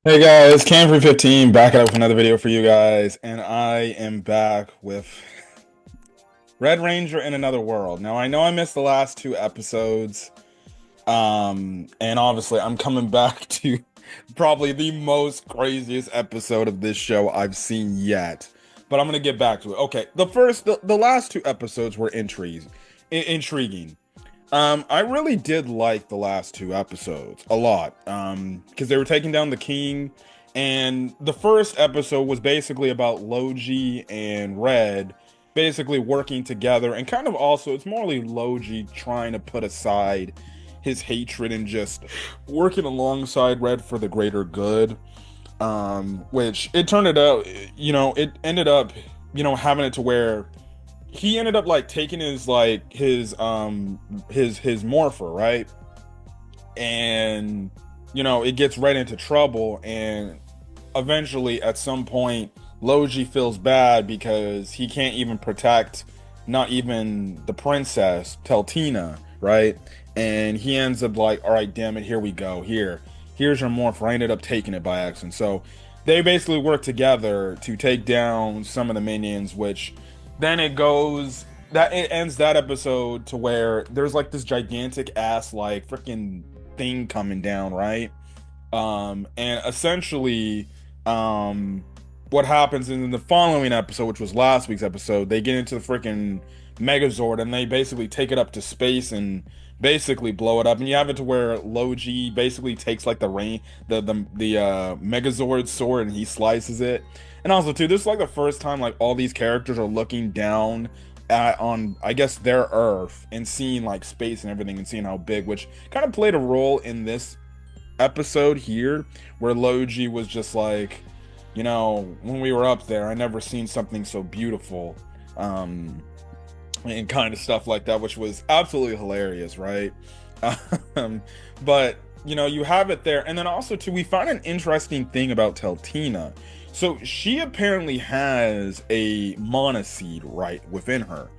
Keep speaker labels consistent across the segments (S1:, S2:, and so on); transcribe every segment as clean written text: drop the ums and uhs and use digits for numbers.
S1: Hey guys, Cam315 back out with another video for you guys, and I am back with Red Ranger in Another World. Now I know I missed the last two episodes, and obviously I'm coming back to probably the most craziest episode of this show I've seen yet. But I'm gonna get back to it. Okay, the last two episodes were intriguing. I really did like the last two episodes a lot. Because they were taking down the king, and the first episode was basically about Logi and Red basically working together, and kind of also it's more like Logi trying to put aside his hatred and just working alongside Red for the greater good. Which it turned it out, it ended up, having it to where he ended up like taking his morpher, right? And it gets right into trouble, and eventually at some point Logi feels bad because he can't even protect not even the princess Teltina, right? And he ends up like, all right, damn it, here we go. Here's your morpher. I ended up taking it by accident. So they basically work together to take down some of the minions, which then it ends that episode to where there's like this gigantic ass like freaking thing coming down, right? And essentially, what happens in the following episode, which was last week's episode, they get into the freaking Megazord and they basically take it up to space and basically blow it up. And you have it to where Logi basically takes like the Megazord sword and he slices it. And also too, this is like the first time like all these characters are looking down on I guess their Earth and seeing like space and everything and seeing how big, which kind of played a role in this episode here where Logi was just like, when we were up there, I never seen something so beautiful, and kind of stuff like that, which was absolutely hilarious, right? um, but you have it there, and then also too, we found an interesting thing about Teltina. So she apparently has a monoseed right within her,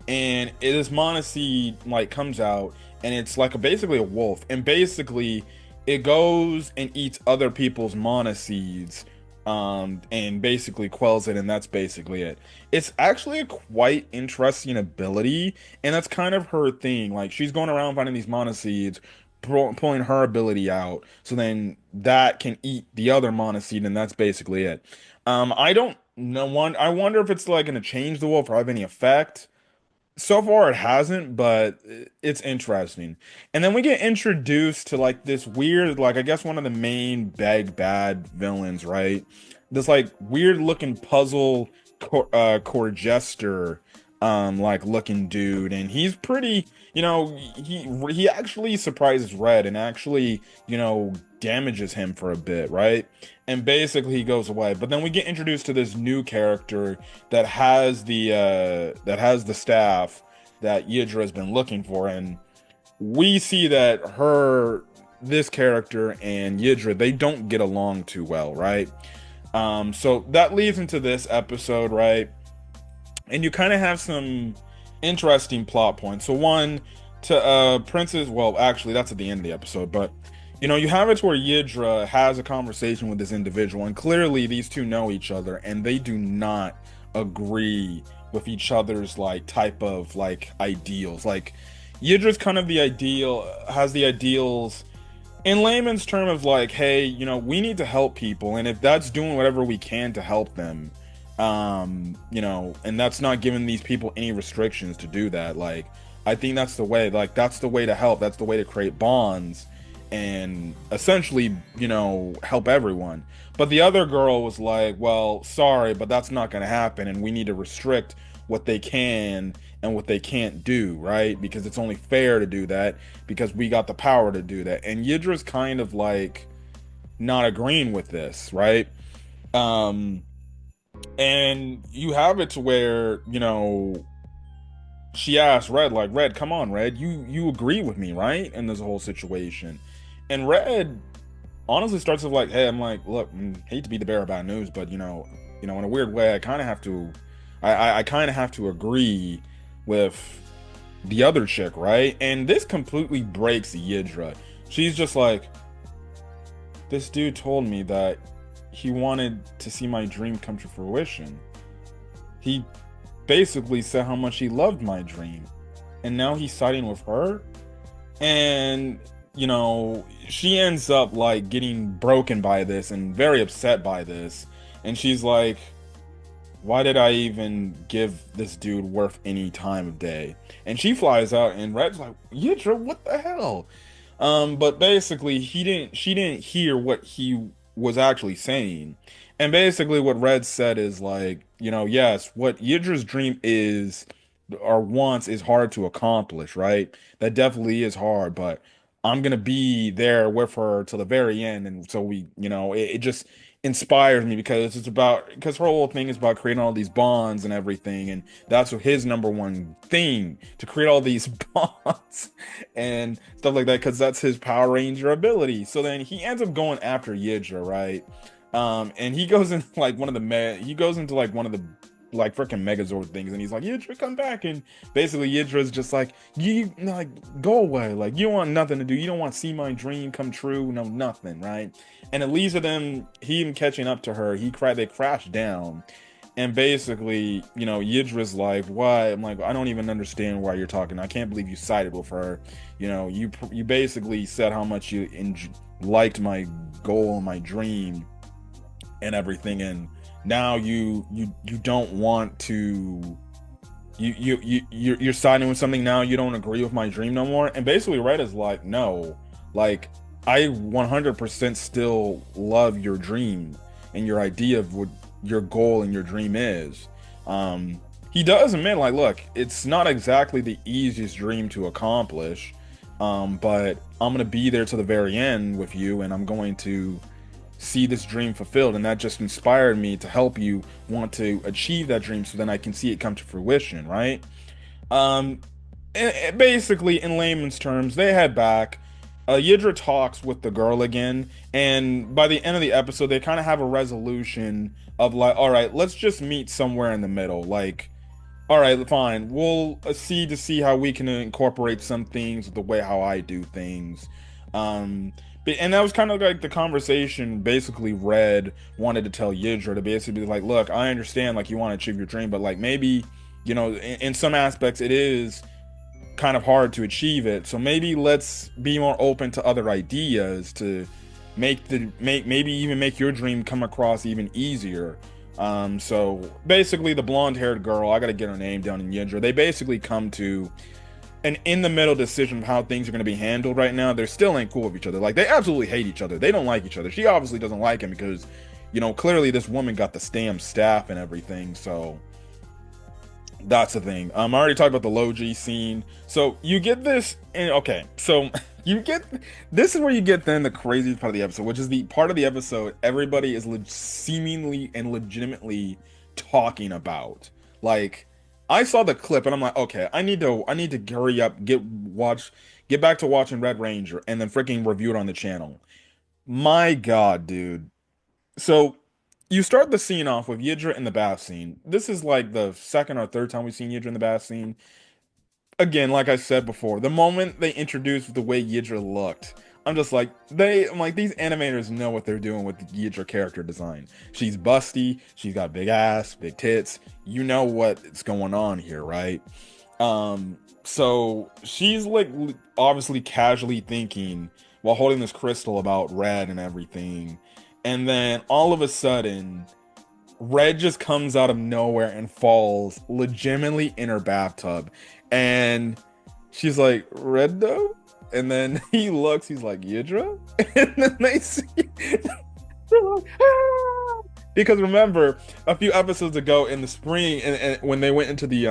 S1: and this monoseed like comes out, and it's like basically a wolf, and basically it goes and eats other people's monoseeds, and basically quells it, and that's basically it. It's actually a quite interesting ability, and that's kind of her thing. Like she's going around finding these monoseeds, pulling her ability out, so then that can eat the other monoseed, and that's basically it. I don't know. I wonder if it's like going to change the wolf or have any effect. So far it hasn't, but it's interesting. And then we get introduced to like this weird, like I guess one of the main bad villains, right? This like weird looking puzzle core jester, like looking dude, and he's pretty, he actually surprises Red and actually, damages him for a bit, right? And basically he goes away. But then we get introduced to this new character that has the staff that Yihdra has been looking for, and we see that this character and Yihdra, they don't get along too well, right? So that leads into this episode, right? And you kind of have some interesting plot points. So one, to Princess, well, actually that's at the end of the episode, but you have it to where Yihdra has a conversation with this individual, and clearly these two know each other, and they do not agree with each other's like type of like ideals. Like Yidra's kind of has the ideals in layman's term of like, hey, we need to help people, and if that's doing whatever we can to help them, and that's not giving these people any restrictions to do that, like I think that's the way, like that's the way to help, that's the way to create bonds and essentially, help everyone. But the other girl was like, well, sorry, but that's not going to happen, and we need to restrict what they can and what they can't do, right? Because it's only fair to do that because we got the power to do that. And Yidra's kind of like not agreeing with this, right? Um, and you have it to where, she asked Red, like, Red, come on, Red, you agree with me, right? In this whole situation. And Red honestly starts with like, hey, I'm like, look, hate to be the bearer of bad news, but in a weird way, I kind of have to, I kind of have to agree with the other chick, right? And this completely breaks Yihdra. She's just like, this dude told me that he wanted to see my dream come to fruition. He basically said how much he loved my dream, and now he's siding with her. And she ends up like getting broken by this and very upset by this, and she's like, why did I even give this dude worth any time of day? And she flies out, and Red's like, Yihdra, what the hell? But basically, she didn't hear what he was actually saying. And basically, what Red said is like, yes, what Yidra's dream is or wants is hard to accomplish, right? That definitely is hard, but I'm gonna be there with her till the very end. And so it just inspires me because because her whole thing is about creating all these bonds and everything, and that's what his number one thing, to create all these bonds and stuff like that, because that's his Power Ranger ability. So then he ends up going after Yihdra, right? And he goes into like one of the like freaking Megazord things, and he's like, Yihdra, come back. And basically Yidra's just like, you like, go away, like you want nothing to do, you don't want to see my dream come true, no nothing, right? And it leads to him catching up to her. They crash down, and basically, Yidra's like, why? I'm like, I don't even understand why you're talking. I can't believe you sided with her. You basically said how much you liked my goal and my dream and everything, and now you don't want to, you're siding with something now. You don't agree with my dream no more. And basically Red is like, no, like I 100% still love your dream and your idea of what your goal and your dream is. He does admit, like, look, it's not exactly the easiest dream to accomplish, but I'm gonna be there to the very end with you, and I'm going to see this dream fulfilled, and that just inspired me to help you want to achieve that dream, so then I can see it come to fruition, right? um and basically, in layman's terms, they head back. Yihdra talks with the girl again, and by the end of the episode they kind of have a resolution of like, all right, let's just meet somewhere in the middle. Like, all right, fine, we'll see how we can incorporate some things the way how I do things. And that was kind of like the conversation basically Red wanted to tell Yihdra, to basically be like, look, I understand, like, you want to achieve your dream, but like maybe, in some aspects it is kind of hard to achieve it. So maybe let's be more open to other ideas to maybe even make your dream come across even easier. So basically the blonde-haired girl, I gotta get her name down in Yihdra, they basically come to an in the middle decision of how things are going to be handled right now. They still ain't cool with each other. Like, they absolutely hate each other. They don't like each other. She obviously doesn't like him because, clearly this woman got the stam staff and everything. So that's the thing. I already talked about the Logi scene. So you get this, and okay, so this is where you get then the craziest part of the episode, which is the part of the episode everybody is seemingly and legitimately talking about. Like, I saw the clip and I'm like, okay, I need to hurry up, get back to watching Red Ranger, and then freaking review it on the channel. My God, dude. So you start the scene off with Yihdra in the bath scene. This is like the second or third time we've seen Yihdra in the bath scene. Again, like I said before, the moment they introduced the way Yihdra looked, I'm like, these animators know what they're doing with the Yihdra character design. She's busty, she's got big ass, big tits. You know what's going on here, right? So she's like obviously casually thinking while holding this crystal about Red and everything. And then all of a sudden, Red just comes out of nowhere and falls legitimately in her bathtub. And she's like, Red though? And then he looks, he's like, Yihdra? And then they see, like, ah! Because remember, a few episodes ago in the spring, and when they went into the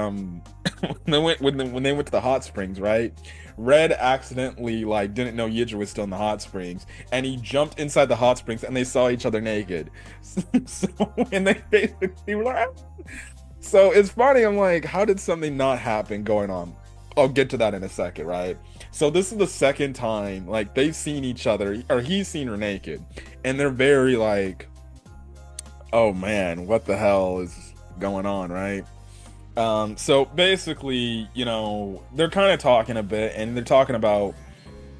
S1: when they went to the hot springs, right? Red accidentally like didn't know Yihdra was still in the hot springs, and he jumped inside the hot springs, and they saw each other naked. So and they basically were like, ah! So it's funny. I'm like, how did something not happen going on? I'll get to that in a second, right? So this is the second time like they've seen each other, or he's seen her naked, and they're very like, oh man, what the hell is going on, right? So basically, they're kind of talking a bit, and they're talking about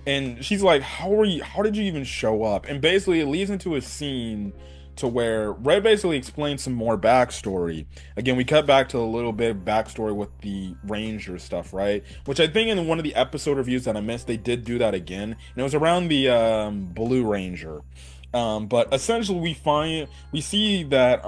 S1: And she's like, how did you even show up? And basically it leads into a scene to where Red basically explains some more backstory. Again, we cut back to a little bit of backstory with the Ranger stuff, right? Which I think in one of the episode reviews that I missed, they did do that again. And it was around the Blue Ranger. But essentially we see that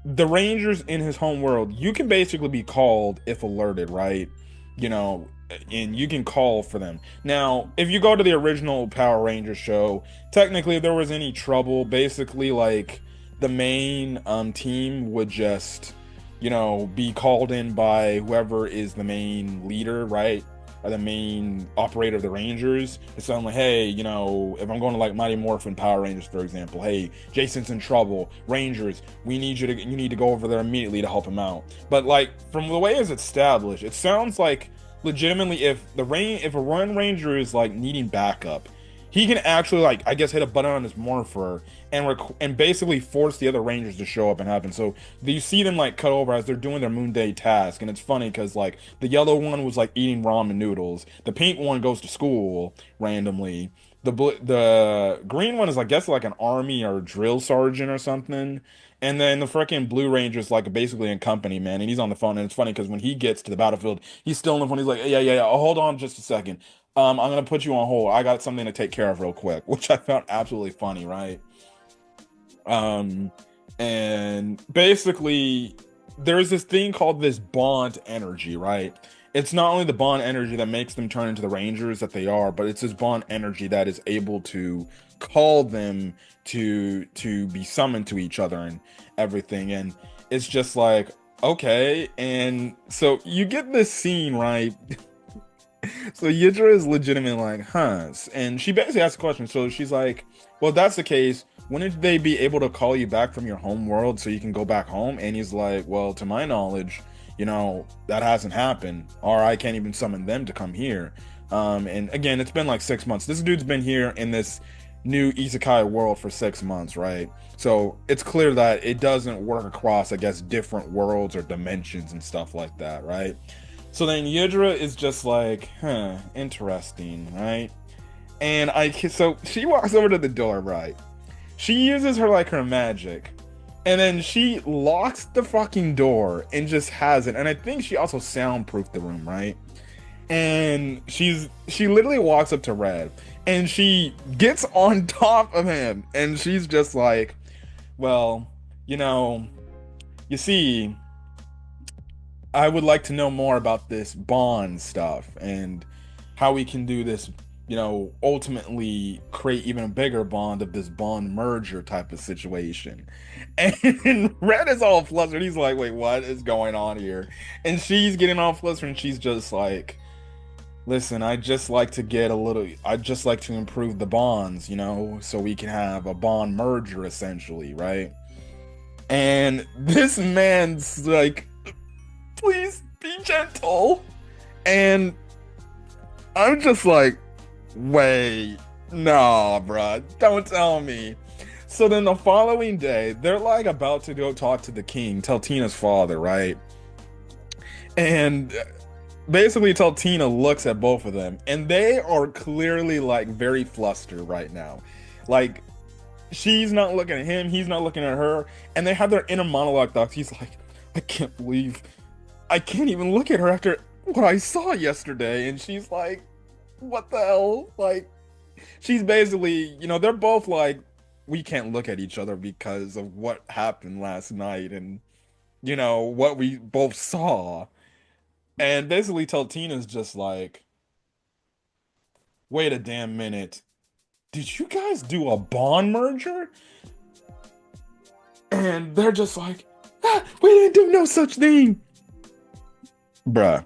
S1: the Rangers in his home world, you can basically be called if alerted, right? You know, and you can call for them. Now, if you go to the original Power Rangers show, technically, if there was any trouble, basically, like, the main team would just, be called in by whoever is the main leader, right? Or the main operator of the Rangers. It's something like, hey, if I'm going to like Mighty Morphin Power Rangers, for example, hey, Jason's in trouble. Rangers, you need to go over there immediately to help him out. But like from the way it's established, it sounds like legitimately if a Run Ranger is like needing backup, he can actually like I guess hit a button on his morpher and basically force the other Rangers to show up and happen. So you see them like cut over as they're doing their Moon Day task, and it's funny because like the yellow one was like eating ramen noodles, the pink one goes to school randomly, the green one is I guess like an army or drill sergeant or something. And then the freaking Blue Ranger's like basically in company, man, and he's on the phone. And it's funny because when he gets to the battlefield, he's still on the phone. He's like, yeah. Oh, hold on just a second. I'm gonna put you on hold. I got something to take care of real quick, which I found absolutely funny, right? Um, and basically, there's this thing called this bond energy, right? It's not only the bond energy that makes them turn into the Rangers that they are, but it's this bond energy that is able to call them to be summoned to each other and everything. And it's just like, okay. And so you get this scene, right? So Yihdra is legitimate like, huh? And she basically asks a question. So she's like, well, if that's the case, when would they be able to call you back from your home world so you can go back home? And he's like, well, to my knowledge, that hasn't happened, or I can't even summon them to come here. And again, it's been like 6 months. This dude's been here in this new isekai world for 6 months, right? So it's clear that it doesn't work across, I guess, different worlds or dimensions and stuff like that, right? So then Yihdra is just like, huh, interesting, right? And so she walks over to the door, right? She uses her magic, and then she locks the fucking door and just has it. And I think she also soundproofed the room, right? And she literally walks up to Red, and she gets on top of him, and she's just like, well, you see, I would like to know more about this bond stuff and how we can do this, ultimately create even a bigger bond of this bond merger type of situation. And Red is all flustered. He's like, wait, what is going on here? And she's getting all flustered, and she's just like, listen, I just like to improve the bonds, so we can have a bond merger essentially, right? And this man's like, please be gentle. And I'm just like, wait, nah, bruh, don't tell me. So then the following day, they're like about to go talk to the king, Teltina's father, right? And basically Teltina looks at both of them, and they are clearly like very flustered right now. Like, she's not looking at him, he's not looking at her, and they have their inner monologue thoughts. He's like, I can't believe I can't even look at her after what I saw yesterday. And she's like, what the hell? Like, she's basically, they're both like, we can't look at each other because of what happened last night and, what we both saw. And basically Teltina's just like, wait a damn minute. Did you guys do a bond merger? And they're just like, we didn't do no such thing. Bruh.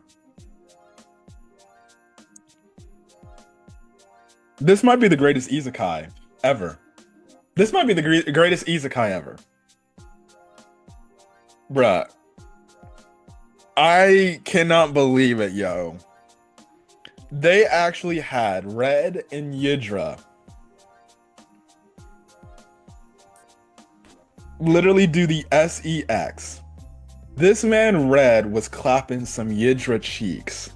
S1: This might be the greatest isekai ever. This might be the greatest isekai ever. Bruh. I cannot believe it, yo. They actually had Red and Yihdra literally do the sex. This man Red was clapping some Yihdra cheeks.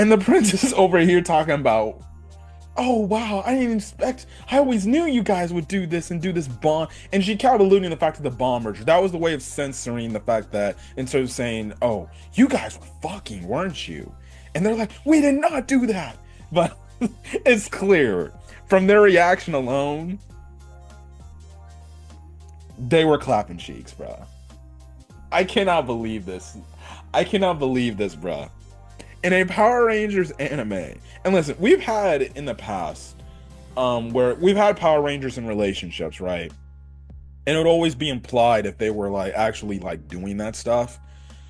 S1: And the princess is over here talking about, oh wow, I didn't expect, I always knew you guys would do this and do this bond. And she kept alluding to the fact of the bond merger. That was the way of censoring the fact that, instead of saying, oh, you guys were fucking, weren't you? And they're like, we did not do that. But it's clear from their reaction alone, they were clapping cheeks, bruh. I cannot believe this. I cannot believe this, bruh. In a Power Rangers anime, and listen, we've had in the past, where we've had Power Rangers in relationships, right? And it would always be implied if they were like actually like doing that stuff.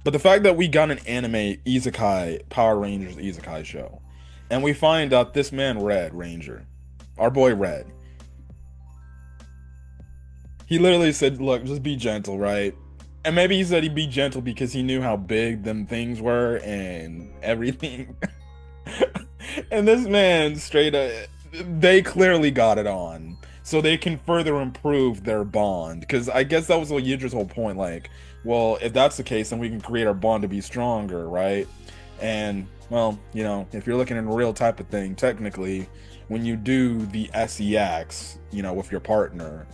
S1: But the fact that we got an anime isekai, Power Rangers isekai show, and we find out this man, Red Ranger, our boy Red, he literally said, look, just be gentle, right? And maybe he said he'd be gentle because he knew how big them things were and everything. And this man straight up, they clearly got it on. So they can further improve their bond. Because I guess that was Yidra's whole point. Like, well, if that's the case, then we can create our bond to be stronger, right? And, well, you know, if you're looking at a real type of thing, technically, when you do the sex, you know, with your partner,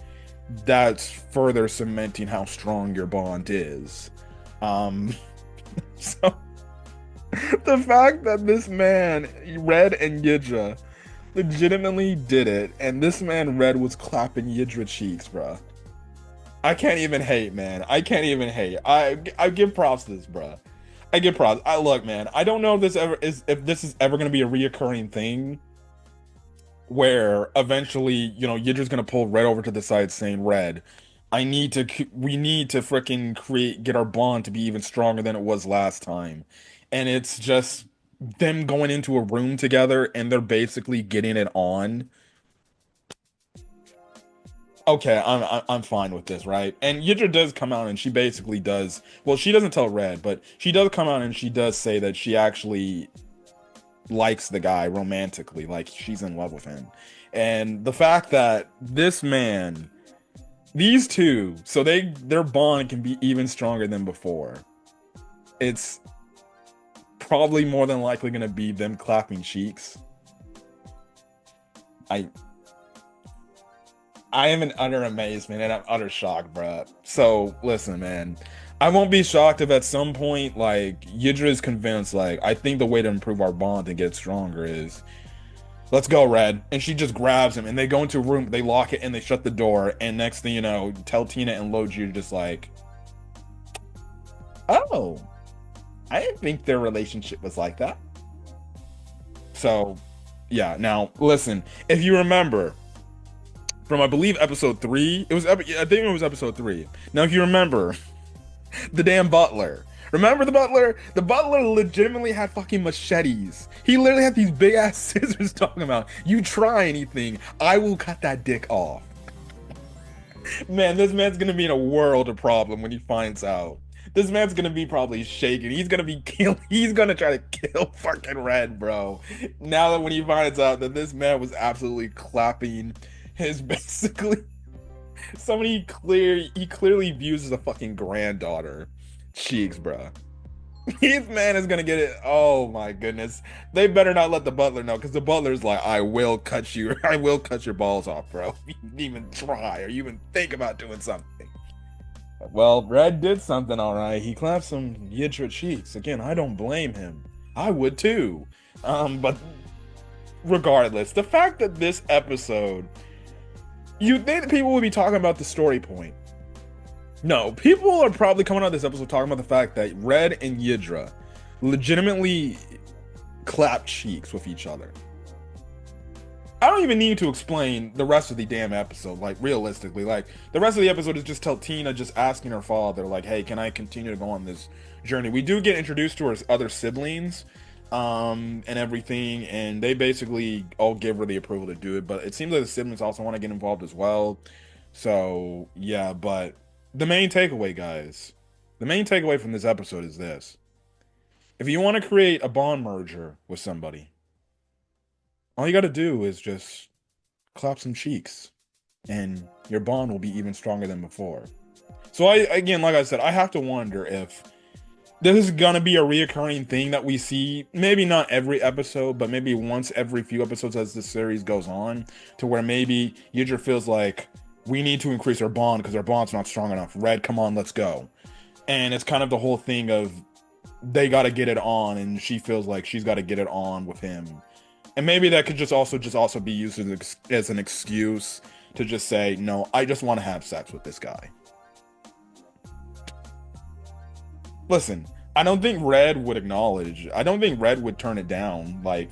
S1: that's further cementing how strong your bond is. So the fact that this man, Red and Yihdra, legitimately did it, and this man, Red, was clapping Yihdra cheeks, bruh. I can't even hate, man. I can't even hate. I give props to this, bruh. I give props. I look, man. I don't know if this is ever gonna be a reoccurring thing, where eventually, you know, Yidra's gonna pull Red over to the side saying, Red, we need to freaking get our bond to be even stronger than it was last time. And it's just them going into a room together and they're basically getting it on. Okay, I'm fine with this, right? And Yidra does come out and she basically does, well, she doesn't tell Red, but she does come out and she does say that she actually likes the guy romantically, like she's in love with him. And the fact that this man, these two, so their bond can be even stronger than before. It's probably more than likely gonna be them clapping cheeks. I am in utter amazement and I'm utter shock, bruh. So listen, man, I won't be shocked if at some point, like, Yihdra is convinced, like, I think the way to improve our bond and get stronger is, let's go, Red. And she just grabs him and they go into a room, they lock it and they shut the door. And next thing you know, Tina and Loju are just like, oh, I didn't think their relationship was like that. So, yeah, now, listen, if you remember, from I believe episode 3, I think it was episode 3. Now, if you remember, the damn butler. Remember the butler? The butler legitimately had fucking machetes. He literally had these big ass scissors talking about, you try anything, I will cut that dick off. Man, this man's gonna be in a world of problem when he finds out. This man's gonna be probably shaking. He's gonna try to kill fucking Red, bro. Now that when he finds out that this man was absolutely clapping his basically somebody he clearly views as a fucking granddaughter cheeks, bro. This man is gonna get it. Oh my goodness. They better not let the butler know, because the butler's like, I will cut your balls off, bro. If you even try or you even think about doing something. Well, Red did something, all right. He clapped some Yihdra cheeks. Again, I don't blame him. I would too. But regardless, the fact that this episode, you think people would be talking about the story point. No, people are probably coming out of this episode talking about the fact that Red and Yihdra legitimately clap cheeks with each other. I don't even need to explain the rest of the damn episode, like, realistically. Like, the rest of the episode is just Tina just asking her father, like, hey, can I continue to go on this journey? We do get introduced to her other siblings, and everything, and they basically all give her the approval to do it, but it seems like the siblings also want to get involved as well. So, yeah, but the main takeaway, guys, the main takeaway from this episode is this. If you want to create a bond merger with somebody, all you got to do is just clap some cheeks and your bond will be even stronger than before. So again, like I said, I have to wonder if this is gonna be a reoccurring thing that we see, maybe not every episode, but maybe once every few episodes as the series goes on, to where maybe Yihdra feels like we need to increase our bond because our bond's not strong enough. Red, come on, let's go. And it's kind of the whole thing of they got to get it on, and she feels like she's got to get it on with him. And maybe that could just also be used as an excuse to just say, no, I just want to have sex with this guy. Listen, I don't think Red would acknowledge. I don't think Red would turn it down. Like,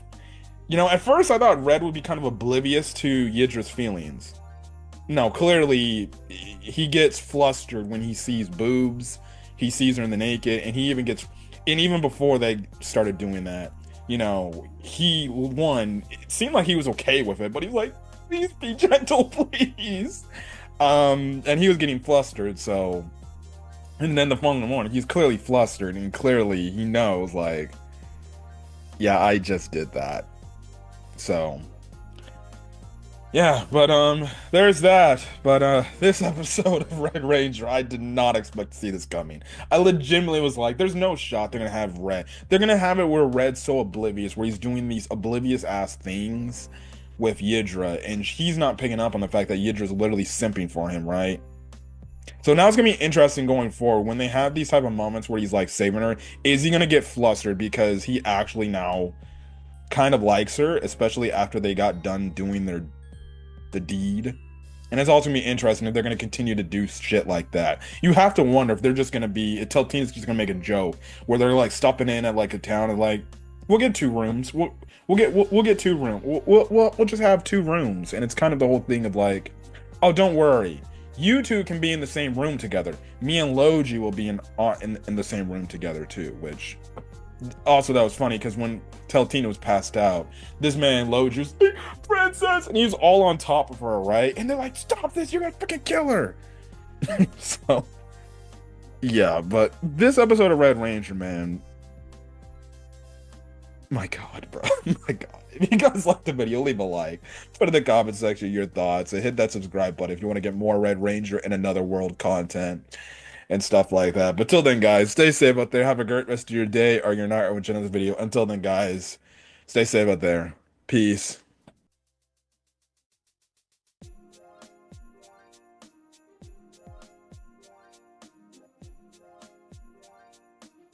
S1: at first I thought Red would be kind of oblivious to Yidra's feelings. No, clearly he gets flustered when he sees boobs. He sees her in the naked, and and even before they started doing that, it seemed like he was okay with it, but he's like, please be gentle, please. And he was getting flustered, so. And then the following morning, he's clearly flustered, and clearly he knows, like, yeah, I just did that. So, yeah, but there's that. But this episode of Red Ranger, I did not expect to see this coming. I legitimately was like, there's no shot they're gonna have Red. They're gonna have it where Red's so oblivious, where he's doing these oblivious ass things with Yihdra, and he's not picking up on the fact that Yidra's literally simping for him, right? So now it's gonna be interesting going forward when they have these type of moments where he's like saving her. Is he gonna get flustered because he actually now kind of likes her, especially after they got done doing the deed? And it's also gonna be interesting if they're gonna continue to do shit like that. You have to wonder if they're just gonna be. Tina's just gonna make a joke where they're like stopping in at like a town and like, we'll get two rooms. We'll get two rooms. We'll just have two rooms. And it's kind of the whole thing of like, oh, don't worry. You two can be in the same room together. Me and Logi will be in the same room together too, which also that was funny because when Teltina was passed out, this man Logi was like, princess, and he was all on top of her, right? And they're like, stop this, you're gonna freaking kill her. So yeah, but this episode of Red Ranger, man, my God, bro. My God. If you guys liked the video, leave a like. Put in the comment section your thoughts and hit that subscribe button if you want to get more Red Ranger and Another World content and stuff like that. But till then, guys, stay safe out there. Have a great rest of your day or your night or which this video. Until then, guys, stay safe out there. Peace.